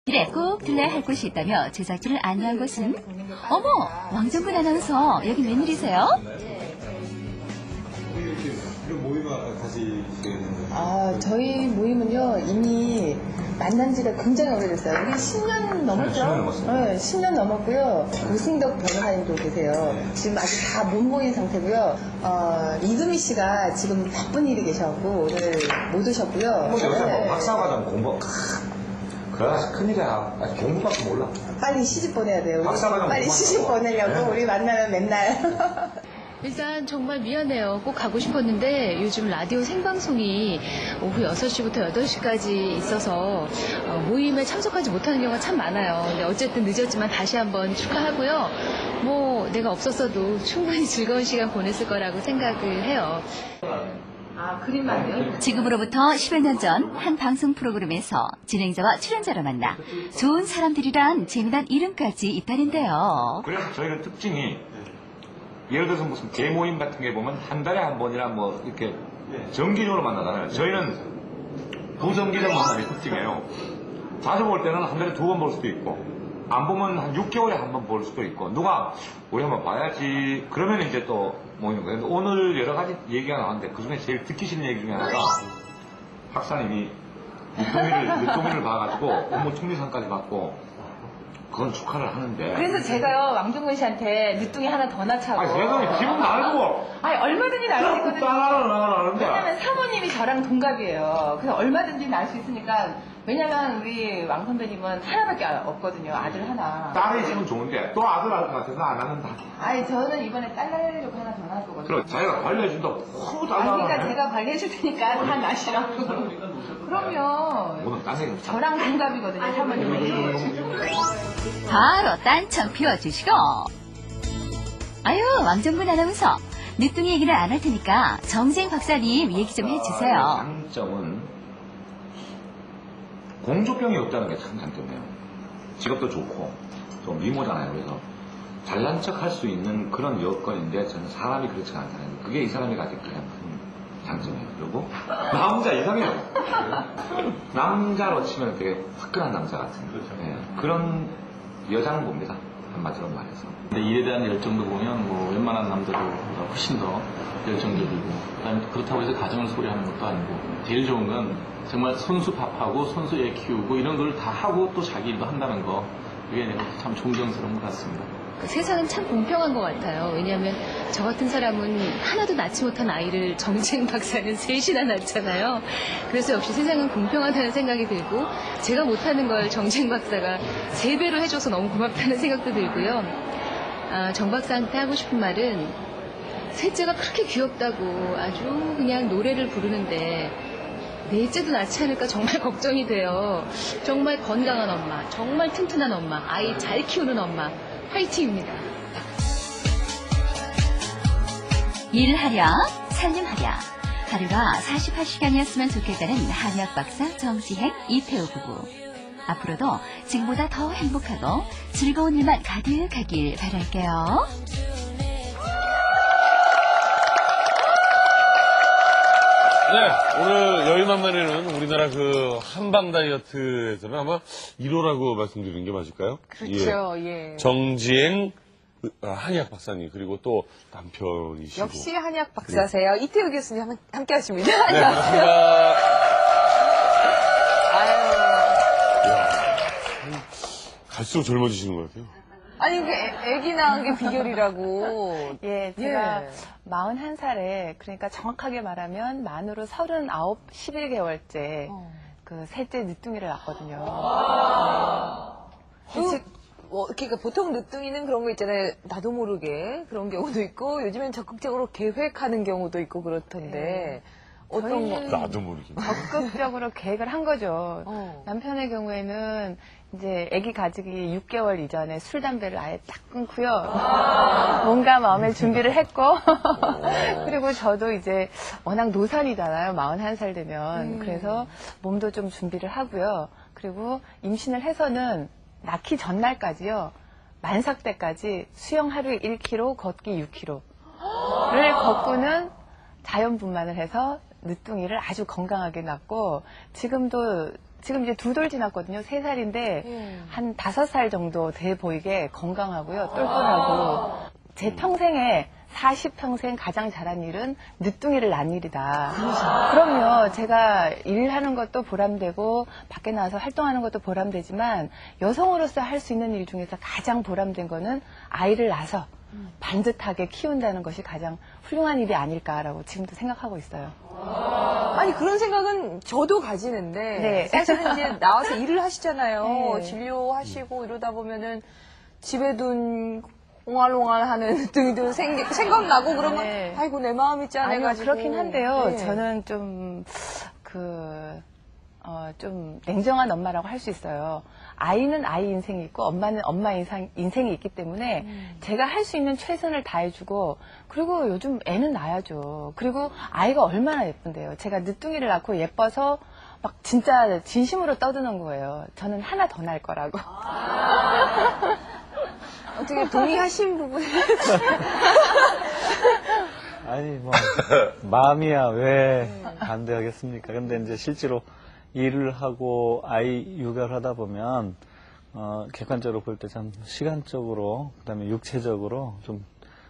길에 꼭 들러야 할 곳이 있다며 제작진을 안내한 곳은 어머! 왕정근 아나운서 여기 웬일이세요? 이런 모임을 다시 시작했는데. 저희 모임은요, 이미 만난 지가 굉장히 오래됐어요. 이게 10년 넘었죠? 10년 넘었어요. 네, 10년 넘었고요. 오승덕 변호사님도 계세요. 지금 아직 다 못 모인 상태고요. 이금희 씨가 지금 바쁜 일이 계셔갖고 오늘 못 오셨고요. 요새 네. 뭐 박사과정 공부. 그래서 큰일이야. 아직 공부밖에 몰라. 빨리 시집 보내야 돼요. 박사과정 빨리 공부하고. 시집 보내려고 우리 만나면 맨날. 일단 정말 미안해요. 꼭 가고 싶었는데 요즘 라디오 생방송이 오후 6시부터 8시까지 있어서 모임에 참석하지 못하는 경우가 참 많아요. 근데 어쨌든 늦었지만 다시 한번 축하하고요. 뭐 내가 없었어도 충분히 즐거운 시간 보냈을 거라고 생각을 해요. 그림만요? 지금으로부터 10여 년 전 한 방송 프로그램에서 진행자와 출연자로 만나 좋은 사람들이란 재미난 이름까지 있다는데요. 그래서 저희는 특징이 예를 들어서 무슨 대모임 같은 게 보면 한 달에 한 번이나 뭐 이렇게 정기적으로 만나잖아요. 저희는 부정기적 만남이 특징이에요. 자주 볼 때는 한 달에 2번 볼 수도 있고 안 보면 한 6개월에 한 번 볼 수도 있고 누가 우리 한번 봐야지 그러면 이제 또 모이는 거예요. 근데 오늘 여러 가지 얘기가 나왔는데 그중에 제일 듣기 싫은 얘기 중에 하나가 박사님이 늦동이를 봐가지고 업무 총리상까지 받고 그건 축하를 하는데 그래서 제가요 왕종근 씨한테 늦둥이 하나 더 낳자고. 아니 세상에 기분 나고 아니 얼마든지 낳을 수 있거든요. 따라하는데 왜냐면 사모님이 저랑 동갑이에요. 그래서 얼마든지 낳을 수 있으니까. 왜냐면 우리 왕 선배님은 하나밖에 없거든요. 아들 하나. 딸이 있으면 좋은데 또 아들 할 것 같아서 안 낳는다. 아니 저는 이번에 딸 낳으려고 하나 더 낳을 거거든요. 그럼 자기가 관리해준다고 너무 아니 그러니까 달라하네. 제가 관리해줄 테니까 다 낳으시라고. 그럼요. 오늘 딴 얘기 저랑 동갑이거든요 사모님이. 바로 딴청 피워주시고 아유 왕정근 아나운서 늦둥이 얘기는 안 할 테니까 정재인 박사님 얘기 좀 해주세요. 장점은 공조병이 없다는 게 참 장점이에요. 직업도 좋고 좀 미모잖아요. 그래서 잘난 척 할 수 있는 그런 여건인데 저는 사람이 그렇지가 않다는 그게 이 사람이 가진 가장 큰 장점이에요. 그리고 남자 이상해요. 남자로 치면 되게 화끈한 남자 같은 그런 여자는 봅니다. 한마디로 말해서. 근데 일에 대한 열정도 보면 뭐 웬만한 남자들보다 훨씬 더 열정적이고 그다음에 그렇다고 해서 가정을 소리하는 것도 아니고 제일 좋은 건 정말 손수 밥하고 손수 애 키우고 이런 걸 다 하고 또 자기 일도 한다는 거 그게 참 존경스러운 것 같습니다. 세상은 참 공평한 것 같아요. 왜냐하면 저 같은 사람은 하나도 낳지 못한 아이를 정재인 박사는 셋이나 낳잖아요. 그래서 역시 세상은 공평하다는 생각이 들고 제가 못하는 걸 정재인 박사가 3배로 해줘서 너무 고맙다는 생각도 들고요. 정 박사한테 하고 싶은 말은 셋째가 그렇게 귀엽다고 아주 그냥 노래를 부르는데 넷째도 낳지 않을까 정말 걱정이 돼요. 정말 건강한 엄마, 정말 튼튼한 엄마, 아이 잘 키우는 엄마 화이팅입니다. 일하랴 살림하랴 하루가 48시간이었으면 좋겠다는 한의학 박사 정지행 이태우 부부. 앞으로도 지금보다 더 행복하고 즐거운 일만 가득하길 바랄게요. 네, 오늘 여유 만만에는 우리나라 그 한방 다이어트에서는 아마 1호라고 말씀드리는 게 맞을까요? 그렇죠. 예. 정지행 한의학 박사님 그리고 또 남편이시고. 역시 한의학 박사세요. 이태우 교수님 함께 하십니다. 네, 반갑습니다. 갈수록 젊어지시는 것 같아요. 아니, 애기 낳은 게 비결이라고. 예, 제가 예. 41살에, 그러니까 정확하게 말하면 만으로 39, 11개월째 그 셋째 늦둥이를 낳았거든요. 그러니까 보통 늦둥이는 그런 거 있잖아요. 나도 모르게 그런 경우도 있고 요즘엔 적극적으로 계획하는 경우도 있고 그렇던데 어떤 거? 저희는 나도 모르게. 적극적으로 계획을 한 거죠. 남편의 경우에는 이제 아기 가지기 6개월 이전에 술, 담배를 아예 딱 끊고요. 뭔가 마음의 준비를 했고 그리고 저도 이제 워낙 노산이잖아요. 41살 되면. 그래서 몸도 좀 준비를 하고요. 그리고 임신을 해서는 낳기 전날까지요. 만삭 때까지 수영 하루에 1km, 걷기 6km를 걷고는 자연분만을 해서 늦둥이를 아주 건강하게 낳고 지금도 지금 이제 2돌 지났거든요. 3살인데 한 5살 정도 돼 보이게 건강하고요. 똘똘하고 제 평생에 40평생 가장 잘한 일은 늦둥이를 낳은 일이다. 그럼요. 제가 일하는 것도 보람되고 밖에 나와서 활동하는 것도 보람되지만 여성으로서 할 수 있는 일 중에서 가장 보람된 거는 아이를 낳아서 반듯하게 키운다는 것이 가장 훌륭한 일이 아닐까라고 지금도 생각하고 있어요. 아니 그런 생각은 저도 가지는데 네. 사실은 이제 나와서 일을 하시잖아요. 네. 진료하시고 이러다 보면은 집에 둔 옹알옹알하는 늦둥이도 생각나고 그러면 네. 아이고 내 마음이 아니요, 짠해가지고 그렇긴 한데요. 네. 저는 좀 냉정한 엄마라고 할 수 있어요. 아이는 아이 인생이 있고 엄마는 엄마 인생이 있기 때문에 제가 할 수 있는 최선을 다해주고 그리고 요즘 애는 낳아야죠. 그리고 아이가 얼마나 예쁜데요. 제가 늦둥이를 낳고 예뻐서 막 진짜 진심으로 떠드는 거예요. 저는 하나 더 낳을 거라고. 어떻게 동의하신 부분이 아니, 뭐, 마음이야 왜 반대하겠습니까? 근데 이제 실제로 일을 하고 아이 육아를 하다 보면, 객관적으로 볼 때 참 시간적으로, 그 다음에 육체적으로 좀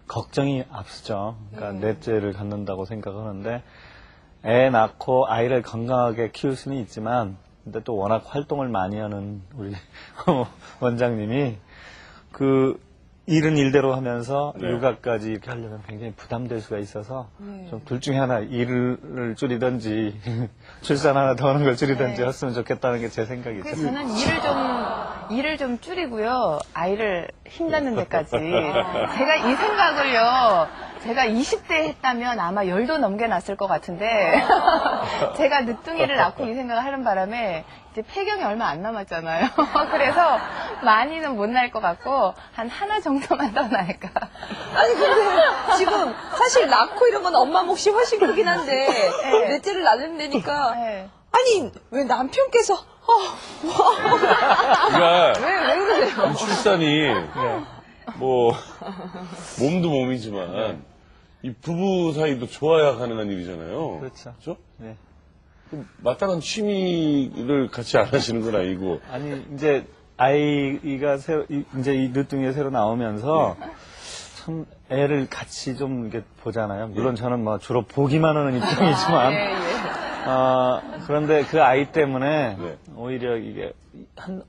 걱정이 앞서죠. 그러니까 넷째를 갖는다고 생각하는데, 애 낳고 아이를 건강하게 키울 수는 있지만, 근데 또 워낙 활동을 많이 하는 우리 원장님이, 일은 일대로 하면서 네. 육아까지 이렇게 하려면 굉장히 부담될 수가 있어서 좀 둘 중에 하나 일을 줄이든지 출산 하나 더 하는 걸 줄이든지 했으면 좋겠다는 게 제 생각이죠. 그래서 저는 일을 좀 줄이고요. 아이를 힘닿는 데까지. 제가 이 생각을요. 제가 20대 했다면 아마 10도 넘겨놨을 것 같은데 제가 늦둥이를 낳고 이 생각을 하는 바람에 이제 폐경이 얼마 안 남았잖아요. 그래서 많이는 못 날 것 같고 한 하나 정도만 더 날까. 아니 근데 지금 사실 낳고 이런 건 엄마 몫이 훨씬 크긴 한데 네. 넷째를 낳는다니까 네. 아니 왜 남편께서 그러니까 왜 그러세요? 이 출산이 뭐 몸도 몸이지만 이 부부 사이도 좋아야 가능한 일이잖아요. 그렇죠. 그렇죠? 네. 마땅한 취미를 같이 안 하시는 건 아니고. 아니, 이제 아이가 이제 이 늦둥이가 새로 나오면서 참 애를 같이 좀 이렇게 보잖아요. 물론 저는 뭐 주로 보기만 하는 입장이지만. 그런데 그 아이 때문에 네. 오히려 이게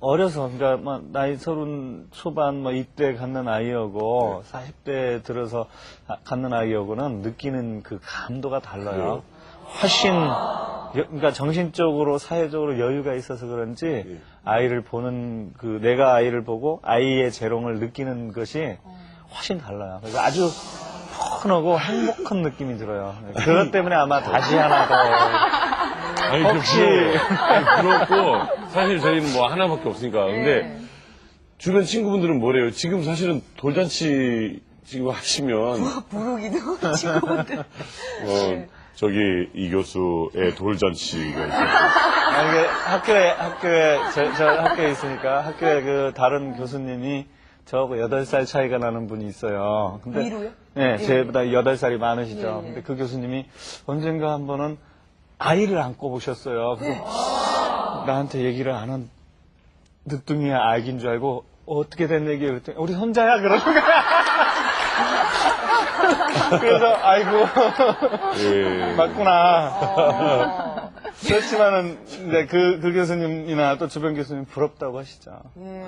어려서, 그러니까 뭐 나이 30 초반 뭐 이때 갖는 아이하고 40대 들어서 갖는 아이하고는 느끼는 그 감도가 달라요. 훨씬, 그러니까 정신적으로 사회적으로 여유가 있어서 그런지 아이를 보는 내가 아이를 보고 아이의 재롱을 느끼는 것이 훨씬 달라요. 그래서 아주 편하고 행복한 느낌이 들어요. 그것 때문에 아마 다시 하나 더. 아니, 혹시. 그렇고, 사실 저희는 뭐 하나밖에 없으니까. 근데, 주변 친구분들은 뭐래요? 지금 사실은 돌잔치 지금 하시면. 부르기도 친구분들 저기, 이 교수의 돌잔치가 있어요. 이게 학교에, 저 학교에 있으니까 학교에 다른 교수님이 저하고 8살 차이가 나는 분이 있어요. 근데. 위로요? 네, 제보다 8살이 많으시죠. 근데 그 교수님이 언젠가 한 번은 아이를 안고 오셨어요. 그래서 나한테 얘기를 안 한 늦둥이야 아기인 줄 알고 어떻게 된 얘기예요? 그랬더니 우리 손자야 그러는 거야. 그래서 아이고 맞구나. 그렇지만은 이제 그 교수님이나 또 주변 교수님 부럽다고 하시죠.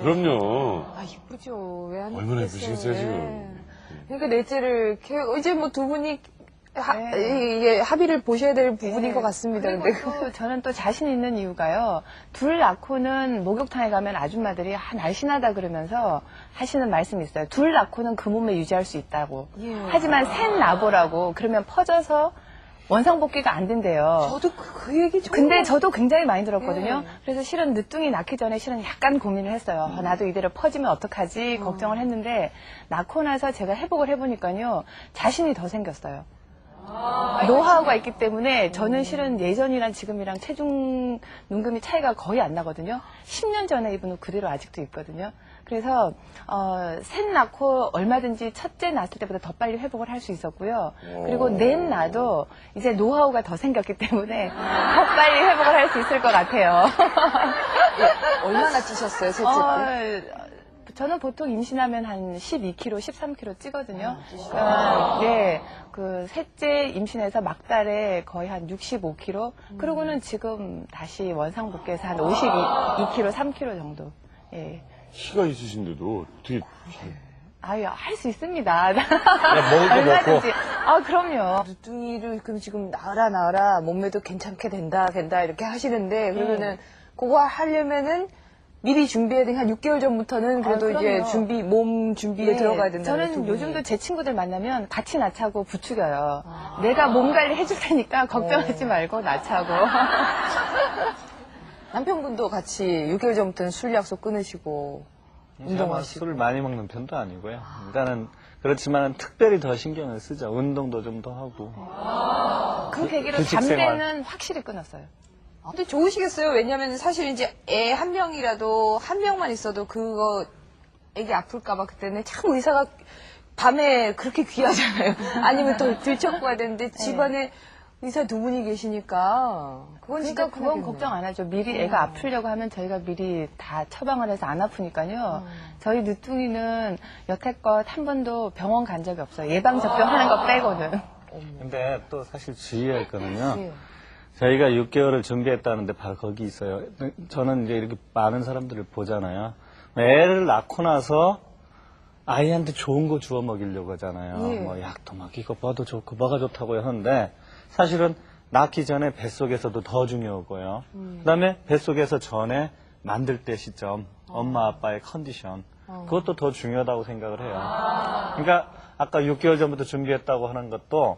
그럼요. 아 이쁘죠. 왜 안 얼마나 예쁘겠어요. 예쁘시겠어요, 지금. 그러니까 넷째를 이제 뭐 두 분이 이게 합의를 보셔야 될 부분인 것 같습니다. 근데 그리고 저는 또 자신 있는 이유가요. 둘 낳고는 목욕탕에 가면 아줌마들이 날씬하다 그러면서 하시는 말씀이 있어요. 둘 낳고는 그 몸에 유지할 수 있다고. 하지만 셋 낳아보라고 그러면 퍼져서 원상복귀가 안 된대요. 저도 그 얘기 좀. 근데 저도 굉장히 많이 들었거든요. 그래서 실은 늦둥이 낳기 전에 실은 약간 고민을 했어요. 나도 이대로 퍼지면 어떡하지 걱정을 했는데 낳고 나서 제가 회복을 해보니까요. 자신이 더 생겼어요. 노하우가 있기 때문에 저는 실은 예전이랑 지금이랑 체중 눈금이 차이가 거의 안 나거든요. 10년 전에 입은 옷 그대로 아직도 입거든요. 그래서 셋 낳고 얼마든지 첫째 낳았을 때보다 더 빨리 회복을 할 수 있었고요. 그리고 넷 낳아도 이제 노하우가 더 생겼기 때문에 더 빨리 회복을 할 수 있을 것 같아요. 얼마나 찌셨어요, 셋째 때? 저는 보통 임신하면 한 12kg, 13kg 찌거든요. 그러니까, 예, 그 셋째 임신해서 막달에 거의 한 65kg. 그러고는 지금 다시 원상복귀해서 한 52kg, 3kg 정도. 예. 키가 있으신데도 어떻게 아유, 할 수 있습니다. 먹을 거 얼마든지. 아, 그럼요. 누뚱이를 그럼 지금 낳아라 몸매도 괜찮게 된다 이렇게 하시는데 그러면은 그거 하려면은 미리 준비해야 되는 한 6개월 전부터는 그래도 그럼요. 이제 몸 준비에 예, 들어가야 된다는 저는 요즘도 제 친구들 만나면 같이 낳자고 부추겨요. 내가 몸 관리 해줄 테니까 걱정하지 말고 낳자고. 남편분도 같이 6개월 전부터는 술 약속 끊으시고 운동하시고. 술을 많이 먹는 편도 아니고요. 일단은 그렇지만 특별히 더 신경을 쓰죠. 운동도 좀 더 하고. 그 계기로 규칙 생활. 담배는 확실히 끊었어요. 근데 좋으시겠어요. 왜냐면 사실 이제 애 한 명이라도 한 명만 있어도 그거 애기 아플까봐 그때는 참 의사가 밤에 그렇게 귀하잖아요. 아니면 또 들쳐고 가야 되는데 집안에 의사 두 분이 계시니까 그건 진짜 그러니까 그건 걱정 안 하죠. 미리 애가 아프려고 하면 저희가 미리 다 처방을 해서 안 아프니까요. 저희 늦둥이는 여태껏 한 번도 병원 간 적이 없어요. 예방접종 하는 거 빼고는. 근데 또 사실 주의할 거는요. 예. 저희가 6개월을 준비했다는데 바로 거기 있어요. 저는 이제 이렇게 많은 사람들을 보잖아요. 애를 낳고 나서 아이한테 좋은 거 주워 먹이려고 하잖아요. 예. 뭐 약도 막 이거 뭐도 좋고 뭐가 좋다고 하는데 사실은 낳기 전에 뱃속에서도 더 중요하고요. 그다음에 뱃속에서 전에 만들 때 시점, 엄마 아빠의 컨디션 그것도 더 중요하다고 생각을 해요. 그러니까 아까 6개월 전부터 준비했다고 하는 것도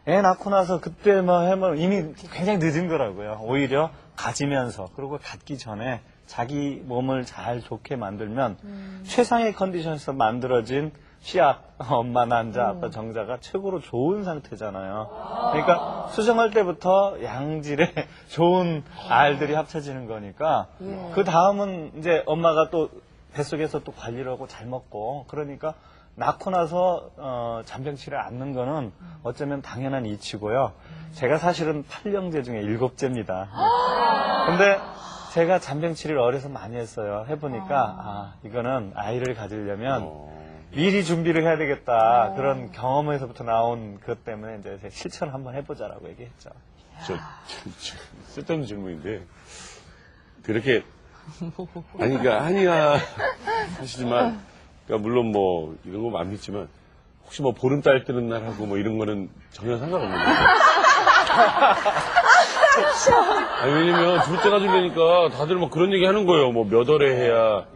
애 낳고 나서 그때 뭐 하면 이미 굉장히 늦은 거라고요. 오히려 가지면서 그리고 갖기 전에 자기 몸을 잘 좋게 만들면 최상의 컨디션에서 만들어진 씨앗, 엄마 난자, 아빠 정자가 최고로 좋은 상태잖아요. 그러니까 수정할 때부터 양질의 좋은 알들이 합쳐지는 거니까 그 다음은 이제 엄마가 또 뱃속에서 또 관리를 하고 잘 먹고 그러니까 낳고 나서 잔병치레 않는 거는 어쩌면 당연한 이치고요. 제가 사실은 8형제 중에 7째입니다. 근데 제가 잔병치레를 어려서 많이 했어요. 해보니까 이거는 아이를 가지려면 미리 준비를 해야 되겠다. 그런 경험에서부터 나온 것 때문에 이제 제가 실천을 한번 해보자라고 얘기했죠. 쓸데없는 질문인데 그렇게 아니 그러니까 한이가 하시지만 그러니까 물론 뭐 이런 거 많겠지만 혹시 뭐 보름달 뜨는 날 하고 뭐 이런 거는 전혀 상관없는 거예요. 아니 왜냐면 둘째가 주려니까 다들 막 그런 얘기 하는 거예요. 뭐 몇 월에 해야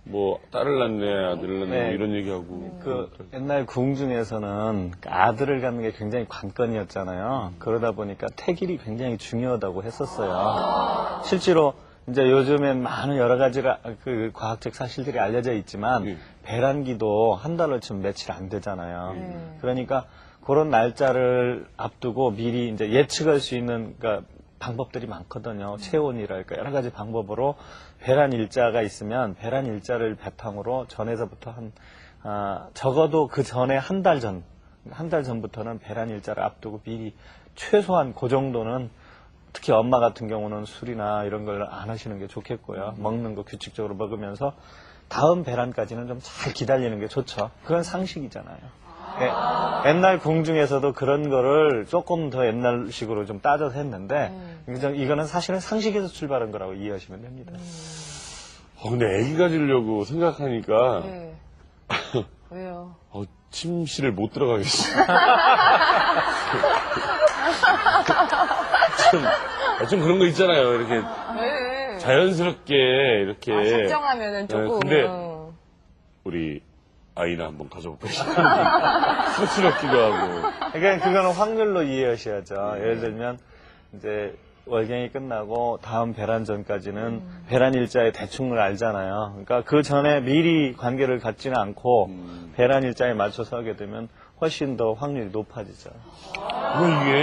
뭐 딸을 낳네 아들을 낳네 뭐 이런 얘기하고 그 옛날 궁중에서는 아들을 갖는 게 굉장히 관건이었잖아요. 그러다 보니까 태길이 굉장히 중요하다고 했었어요. 실제로 이제 요즘엔 많은 여러 가지 그 과학적 사실들이 알려져 있지만 배란기도 한 달을 지금 며칠 안 되잖아요. 그러니까 그런 날짜를 앞두고 미리 이제 예측할 수 있는 그러니까 방법들이 많거든요. 체온이랄까 여러 가지 방법으로 배란 일자가 있으면 배란 일자를 바탕으로 전에서부터 적어도 그 전에 한 달 전부터는 배란 일자를 앞두고 미리 최소한 그 정도는 특히 엄마 같은 경우는 술이나 이런 걸 안 하시는 게 좋겠고요. 먹는 거 규칙적으로 먹으면서 다음 배란까지는 좀 잘 기다리는 게 좋죠. 그건 상식이잖아요. 옛날 궁중에서도 그런 거를 조금 더 옛날식으로 좀 따져서 했는데 이거는 사실은 상식에서 출발한 거라고 이해하시면 됩니다. 근데 애기 가지려고 생각하니까 왜요? 침실을 못 들어가겠어. 좀 그런 거 있잖아요. 이렇게 자연스럽게 이렇게 걱정하면은 조금. 근데 우리 아이나 한번 가져볼까요? 쑥스럽기도 하고. 그러니까 그거는 확률로 이해하셔야죠. 예를 들면 이제 월경이 끝나고 다음 배란 전까지는 배란 일자에 대충을 알잖아요. 그러니까 그 전에 미리 관계를 갖지는 않고 배란 일자에 맞춰서 하게 되면 훨씬 더 확률이 높아지죠. 이게